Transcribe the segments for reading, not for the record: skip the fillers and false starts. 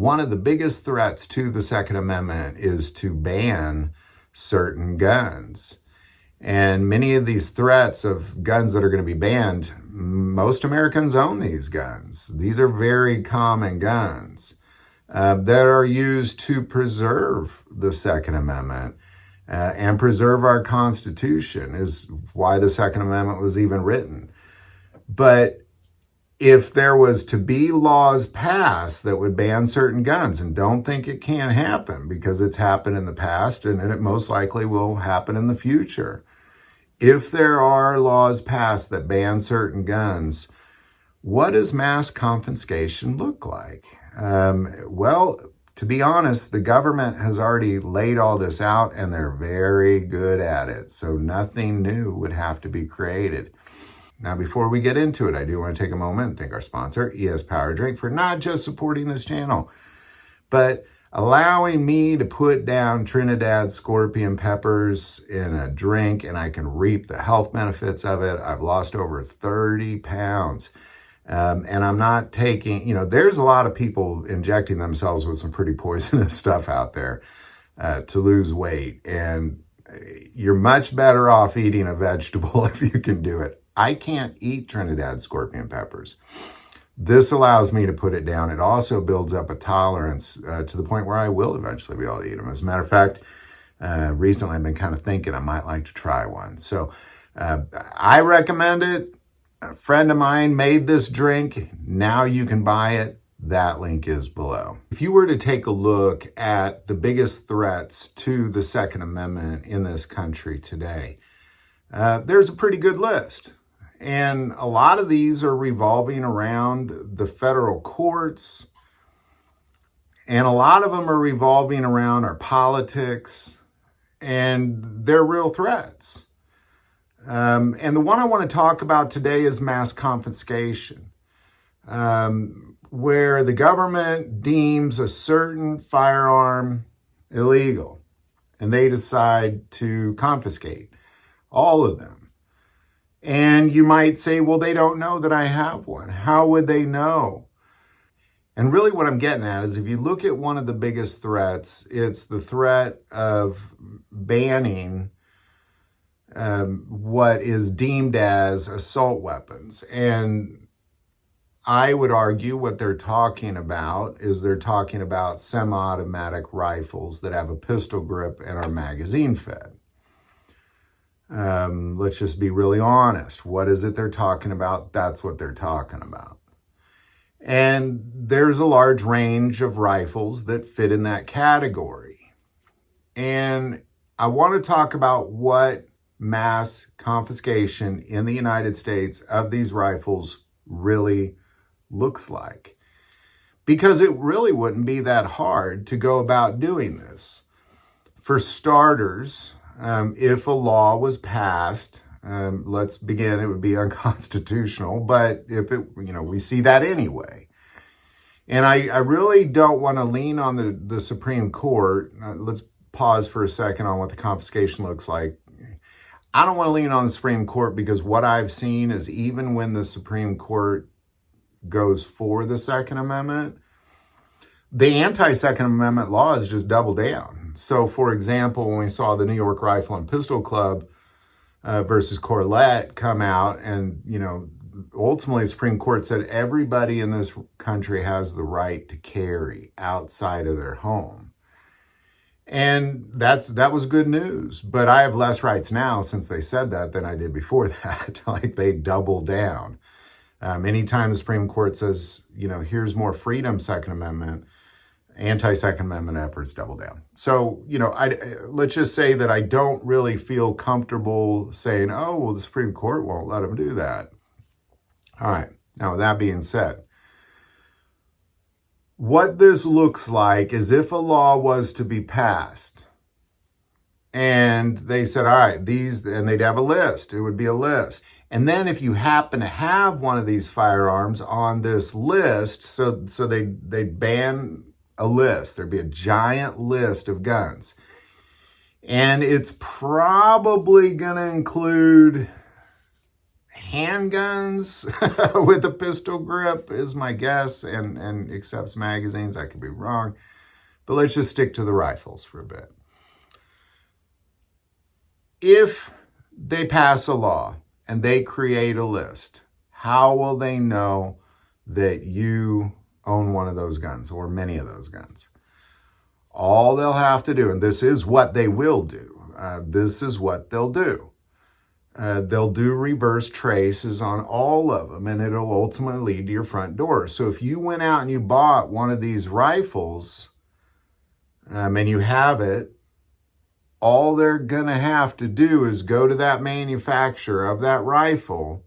one of the biggest threats to the Second Amendment is to ban certain guns. And many of these threats of guns that are going to be banned, most Americans own these guns. These are very common guns that are used to preserve the Second Amendment and preserve our Constitution, is why the Second Amendment was even written. But if there was to be laws passed that would ban certain guns, and don't think it can't happen because it's happened in the past and it most likely will happen in the future. If there are laws passed that ban certain guns, what does mass confiscation look like? Well, to be honest, the government has already laid all this out and they're very good at it. So nothing new would have to be created. Now, before we get into it, I do want to take a moment and thank our sponsor, ES Power Drink, for not just supporting this channel, but allowing me to put down Trinidad scorpion peppers in a drink, and I can reap the health benefits of it. I've lost over 30 pounds. And I'm not taking, there's a lot of people injecting themselves with some pretty poisonous stuff out there to lose weight. And you're much better off eating a vegetable if you can do it. I can't eat Trinidad scorpion peppers. This allows me to put it down. It also builds up a tolerance to the point where I will eventually be able to eat them. As a matter of fact, recently I've been kind of thinking I might like to try one. So I recommend it. A friend of mine made this drink. Now you can buy it. That link is below. If you were to take a look at the biggest threats to the Second Amendment in this country today, there's a pretty good list. And a lot of these are revolving around the federal courts. And a lot of them are revolving around our politics. And they're real threats. And the one I want to talk about today is mass confiscation, where the government deems a certain firearm illegal, and they decide to confiscate all of them. And you might say, well, they don't know that I have one. How would they know? And really what I'm getting at is if you look at one of the biggest threats, it's the threat of banning what is deemed as assault weapons. And I would argue what they're talking about is they're talking about semi-automatic rifles that have a pistol grip and are magazine fed. Let's just be really honest. What is it they're talking about? That's what they're talking about. And there's a large range of rifles that fit in that category. And I want to talk about what mass confiscation in the United States of these rifles really looks like. Because it really wouldn't be that hard to go about doing this. For starters, if a law was passed, let's begin, it would be unconstitutional, but if it, we see that anyway. And I really don't want to lean on the Supreme Court. Let's pause for a second on what the confiscation looks like. I don't want to lean on the Supreme Court because what I've seen is even when the Supreme Court goes for the Second Amendment, the anti-Second Amendment laws just double down. So, for example, when we saw the New York Rifle and Pistol Club versus Corlett come out and, ultimately the Supreme Court said everybody in this country has the right to carry outside of their home. And that was good news. But I have less rights now since they said that than I did before that. Like they double down. Anytime the Supreme Court says, here's more freedom, Second Amendment, anti-Second Amendment efforts double down. So, let's just say that I don't really feel comfortable saying, oh, well, the Supreme Court won't let them do that. All right. Now, with that being said, what this looks like is if a law was to be passed and they said, all right, these, and they'd have a list, it would be a list. And then if you happen to have one of these firearms on this list, so they'd ban a list. There'd be a giant list of guns. And it's probably going to include handguns with a pistol grip is my guess, and accepts magazines. I could be wrong, but let's just stick to the rifles for a bit. If they pass a law and they create a list, how will they know that you own one of those guns or many of those guns? All they'll have to do, and this is what they will do, this is what they'll do. They'll do reverse traces on all of them, and it'll ultimately lead to your front door. So if you went out and you bought one of these rifles, and you have it, all they're going to have to do is go to that manufacturer of that rifle,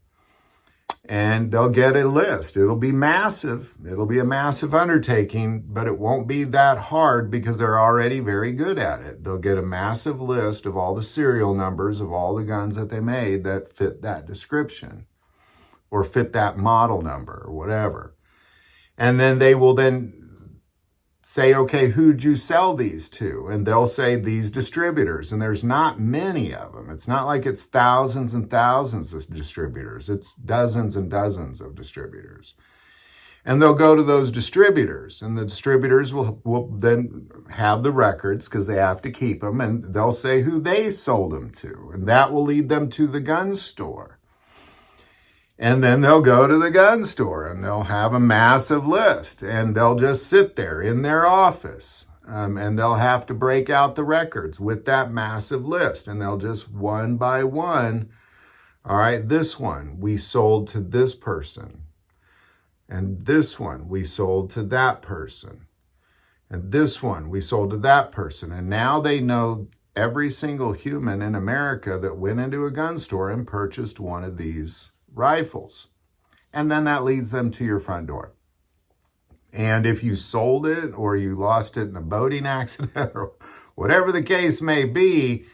and they'll get a list. It'll be massive. It'll be a massive undertaking, but it won't be that hard because they're already very good at it. They'll get a massive list of all the serial numbers of all the guns that they made that fit that description or fit that model number or whatever. And then they will then say, okay, who'd you sell these to? And they'll say these distributors, and there's not many of them. It's not like it's thousands and thousands of distributors. It's dozens and dozens of distributors. And they'll go to those distributors, and the distributors will then have the records because they have to keep them, and they'll say who they sold them to, and that will lead them to the gun store. And then they'll go to the gun store and they'll have a massive list, and they'll just sit there in their office, and they'll have to break out the records with that massive list, and they'll just one by one, all right, this one we sold to this person, and this one we sold to that person, and this one we sold to that person. And now they know every single human in America that went into a gun store and purchased one of these rifles. And then that leads them to your front door. And if you sold it or you lost it in a boating accident or whatever the case may be,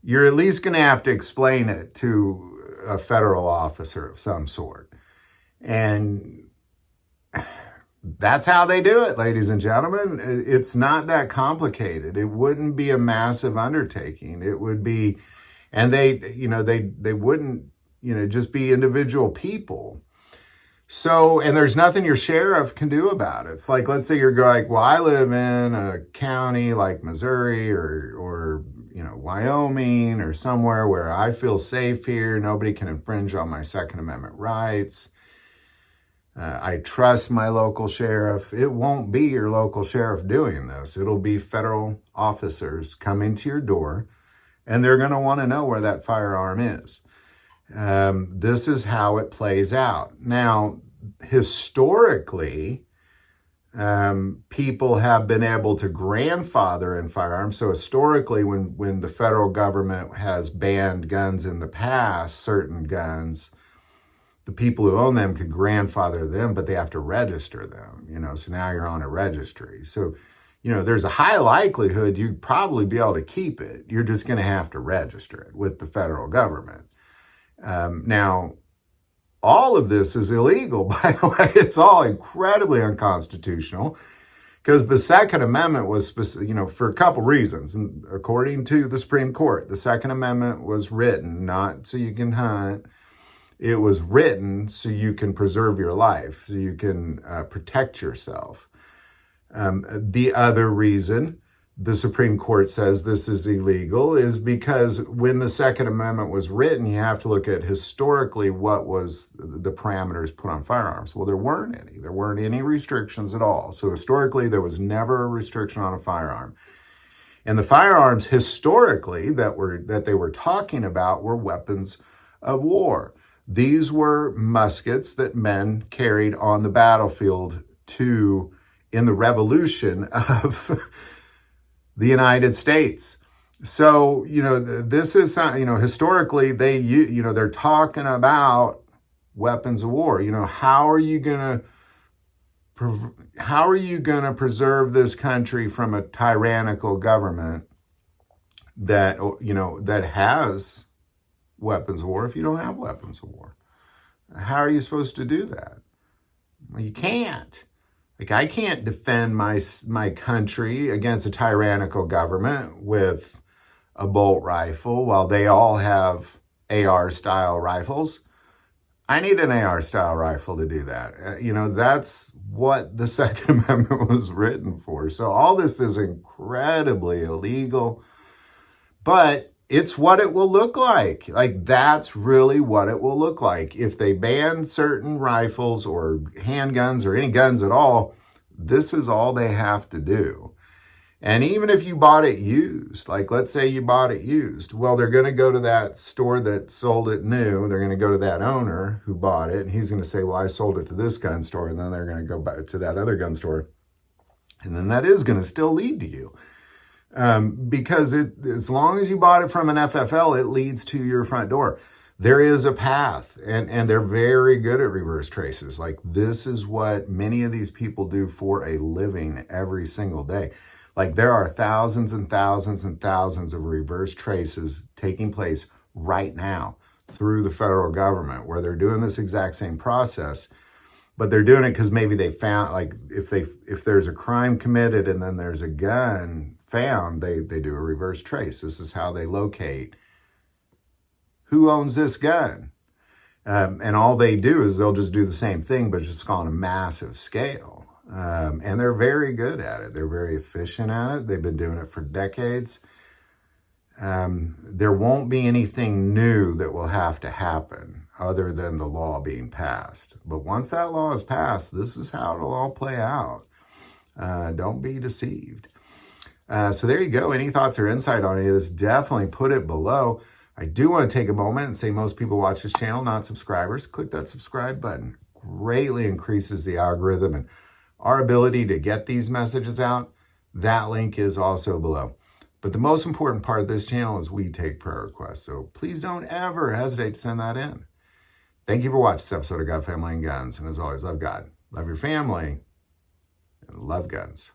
you're at least going to have to explain it to a federal officer of some sort. And that's how they do it, ladies and gentlemen. It's not that complicated. It wouldn't be a massive undertaking. It would be, and they wouldn't, just be individual people. So, and there's nothing your sheriff can do about it. It's like, let's say you're like, well, I live in a county like Missouri or Wyoming or somewhere where I feel safe here. Nobody can infringe on my Second Amendment rights. I trust my local sheriff. It won't be your local sheriff doing this. It'll be federal officers coming to your door, and they're going to want to know where that firearm is. This is how it plays out. Now, historically, people have been able to grandfather in firearms. So historically, when the federal government has banned guns in the past, certain guns, the people who own them can grandfather them, but they have to register them, so now you're on a registry. So, there's a high likelihood you'd probably be able to keep it. You're just going to have to register it with the federal government. Now, all of this is illegal, by the way. It's all incredibly unconstitutional because the Second Amendment was, for a couple reasons. And according to the Supreme Court, the Second Amendment was written not so you can hunt. It was written so you can preserve your life, so you can protect yourself. The other reason the Supreme Court says this is illegal is because when the Second Amendment was written, you have to look at historically what was the parameters put on firearms. Well, there weren't any. There weren't any restrictions at all. So historically, there was never a restriction on a firearm. And the firearms historically that they were talking about were weapons of war. These were muskets that men carried on the battlefield in the revolution of the United States. So, this is, historically they're talking about weapons of war. How are you going to preserve this country from a tyrannical government that has weapons of war if you don't have weapons of war? How are you supposed to do that? Well, you can't. Like, I can't defend my country against a tyrannical government with a bolt rifle while they all have AR-style rifles. I need an AR style rifle to do that. That's what the Second Amendment was written for. So all this is incredibly illegal, but it's what it will look like. Like, that's really what it will look like. If they ban certain rifles or handguns or any guns at all, this is all they have to do. And even if you bought it used, like let's say you bought it used, well, they're going to go to that store that sold it new. They're going to go to that owner who bought it, and he's going to say, well, I sold it to this gun store. And then they're going to go back to that other gun store. And then that is going to still lead to you. Because as long as you bought it from an FFL, it leads to your front door. There is a path, and they're very good at reverse traces. Like, this is what many of these people do for a living every single day. Like, there are thousands and thousands and thousands of reverse traces taking place right now through the federal government, where they're doing this exact same process, but they're doing it because maybe they found, like, if there's a crime committed and then there's a gun found, they do a reverse trace. This is how they locate who owns this gun. And all they do is they'll just do the same thing, but just on a massive scale. And they're very good at it. They're very efficient at it. They've been doing it for decades. There won't be anything new that will have to happen other than the law being passed. But once that law is passed, this is how it'll all play out. Don't be deceived. So there you go. Any thoughts or insight on any of this, definitely put it below. I do want to take a moment and say most people watch this channel, not subscribers. Click that subscribe button. Greatly increases the algorithm and our ability to get these messages out. That link is also below. But the most important part of this channel is we take prayer requests. So please don't ever hesitate to send that in. Thank you for watching this episode of God, Family, and Guns. And as always, love God, love your family, and love guns.